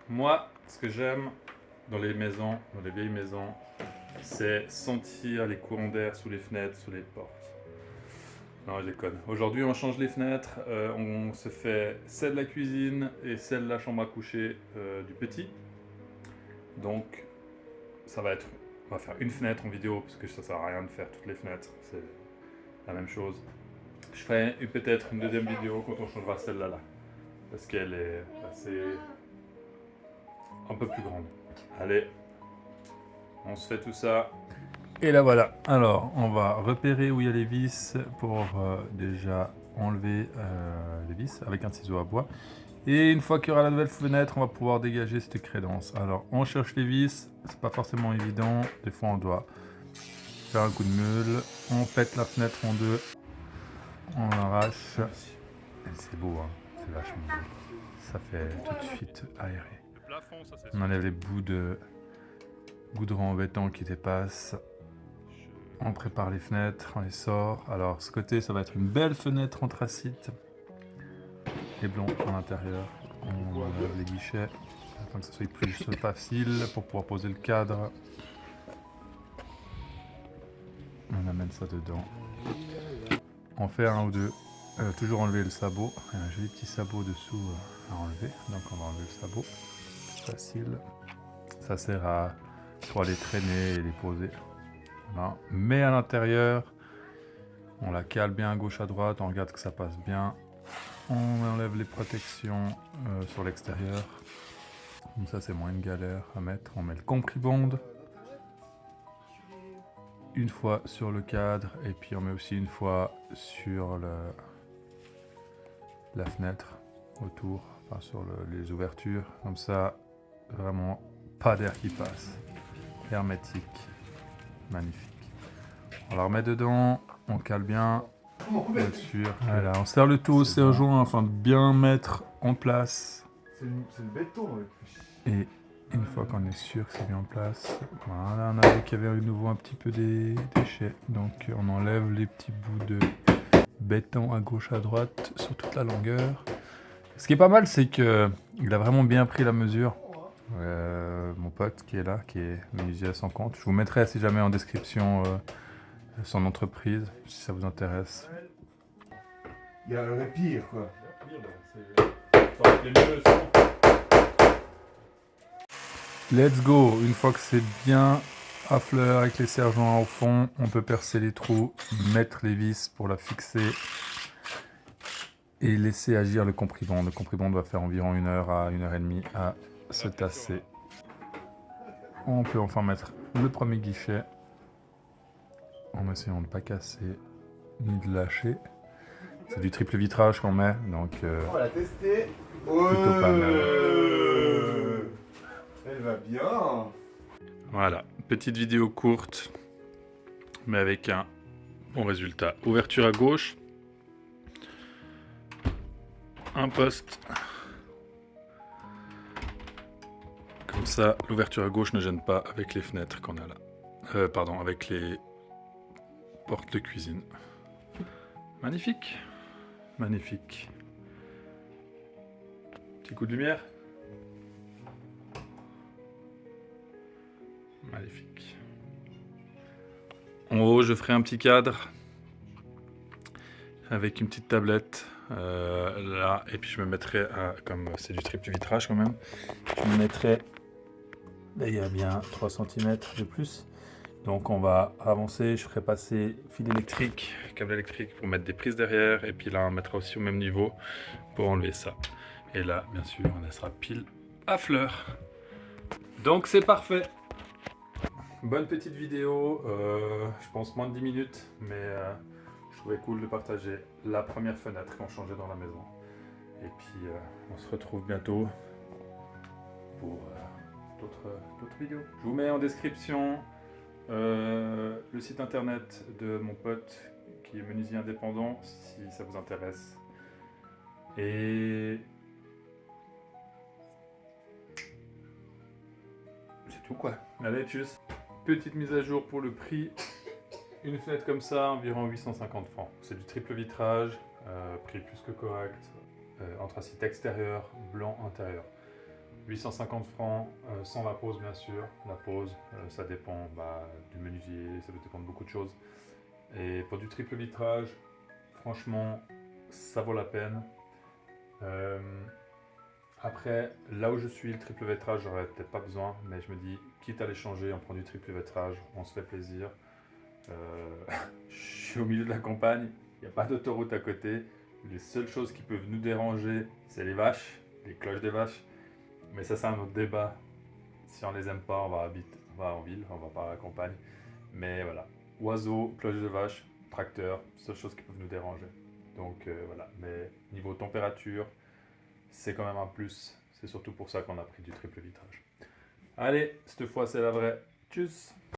Moi, ce que j'aime dans les maisons, dans les vieilles maisons, c'est sentir les courants d'air sous les fenêtres, sous les portes. Non, je déconne. Aujourd'hui, on change les fenêtres. On se fait celle de la cuisine et celle de la chambre à coucher du petit. Donc, ça va être... On va faire une fenêtre en vidéo parce que ça sert à rien de faire toutes les fenêtres. C'est la même chose. Je ferai peut-être une deuxième vidéo quand on changera celle-là. Parce qu'elle est assez... un peu plus grande. Allez, on se fait tout ça. Et là voilà. Alors, on va repérer où il y a les vis pour déjà enlever les vis avec un ciseau à bois. Et une fois qu'il y aura la nouvelle fenêtre, on va pouvoir dégager cette crédence. Alors, on cherche les vis. C'est pas forcément évident. Des fois, on doit faire un coup de meule. On pète la fenêtre en deux. On l'arrache. C'est beau, hein. C'est vachement beau. Ça fait tout de suite aéré. On enlève les bouts de goudron en béton qui dépassent. On prépare les fenêtres, on les sort. Alors ce côté, ça va être une belle fenêtre anthracite et blond à l'intérieur. On enlève les guichets afin que ce soit plus facile pour pouvoir poser le cadre. On amène ça dedans. On fait un ou deux. Toujours enlever le sabot. Il y a un joli petit sabot dessous à enlever. Donc on va enlever le sabot. Facile. Ça sert à pouvoir les traîner et les poser. Voilà. Mais à l'intérieur, on la cale bien à gauche à droite, on regarde que ça passe bien. On enlève les protections sur l'extérieur. Comme ça, c'est moins une galère à mettre. On met le compribonde une fois sur le cadre et puis on met aussi une fois sur la fenêtre autour, enfin sur les ouvertures. Comme ça, vraiment pas d'air qui passe. Hermétique. Magnifique. On la remet dedans, on cale bien. Bien sûr. Voilà, on serre le tout au serre-joint afin de bien mettre en place. C'est le béton. Et une fois qu'on est sûr que c'est bien en place, voilà, on a vu qu'il y avait de nouveau un petit peu des déchets. Donc on enlève les petits bouts de béton à gauche à droite sur toute la longueur. Ce qui est pas mal, c'est que il a vraiment bien pris la mesure. Mon pote qui est là, qui est menuisier à son compte. Je vous mettrai si jamais en description son entreprise, si ça vous intéresse. Il y a le pire, quoi. Let's go. Une fois que c'est bien à fleur avec les serre-joints au fond, on peut percer les trous, mettre les vis pour la fixer et laisser agir le compribond. Le compribond doit faire environ 1 heure à 1h30 à se tasser. On peut enfin mettre le premier guichet en essayant de ne pas casser ni de lâcher. C'est du triple vitrage qu'on met, donc On l'a testé. plutôt pas mal. Elle va bien. Voilà, petite vidéo courte, mais avec un bon résultat. Ouverture à gauche, un poste. Comme ça, l'ouverture à gauche ne gêne pas avec les fenêtres qu'on a là. Pardon, avec les portes de cuisine. Magnifique. Magnifique. Petit coup de lumière. Magnifique. En haut, je ferai un petit cadre avec une petite tablette là, et puis je me mettrai, comme c'est du triple vitrage quand même, je me mettrai, là il y a bien 3 cm de plus, donc on va avancer, je ferai passer fil électrique, câble électrique pour mettre des prises derrière, et puis là on mettra aussi au même niveau pour enlever ça. Et là, bien sûr, on sera pile à fleur. Donc c'est parfait. Bonne petite vidéo, je pense moins de 10 minutes, mais je trouvais cool de partager la première fenêtre qu'on changeait dans la maison. Et puis on se retrouve bientôt pour d'autres vidéos. Je vous mets en description le site internet de mon pote qui est menuisier indépendant, si ça vous intéresse. Et c'est tout quoi. Allez, tchuss. Petite mise à jour pour le prix. Une fenêtre comme ça, environ 850 francs. C'est du triple vitrage, prix plus que correct. Anthracite extérieur, blanc intérieur. 850 francs, sans la pause bien sûr. La pause, ça dépend du menuisier, ça peut dépendre de beaucoup de choses. Et pour du triple vitrage, franchement, ça vaut la peine. Euh, Après, là où je suis, le triple vitrage, j'aurais peut-être pas besoin, mais je me dis, quitte à les changer, on prend du triple vitrage, on se fait plaisir. Je suis au milieu de la campagne, il n'y a pas d'autoroute à côté. Les seules choses qui peuvent nous déranger, c'est les vaches, les cloches des vaches. Mais ça, c'est un autre débat. Si on les aime pas, on va en ville, on va pas à la campagne. Mais voilà, oiseaux, cloches de vache, tracteur, seules choses qui peuvent nous déranger. Donc voilà, mais niveau température, c'est quand même un plus. C'est surtout pour ça qu'on a pris du triple vitrage. Allez, cette fois c'est la vraie. Tchuss!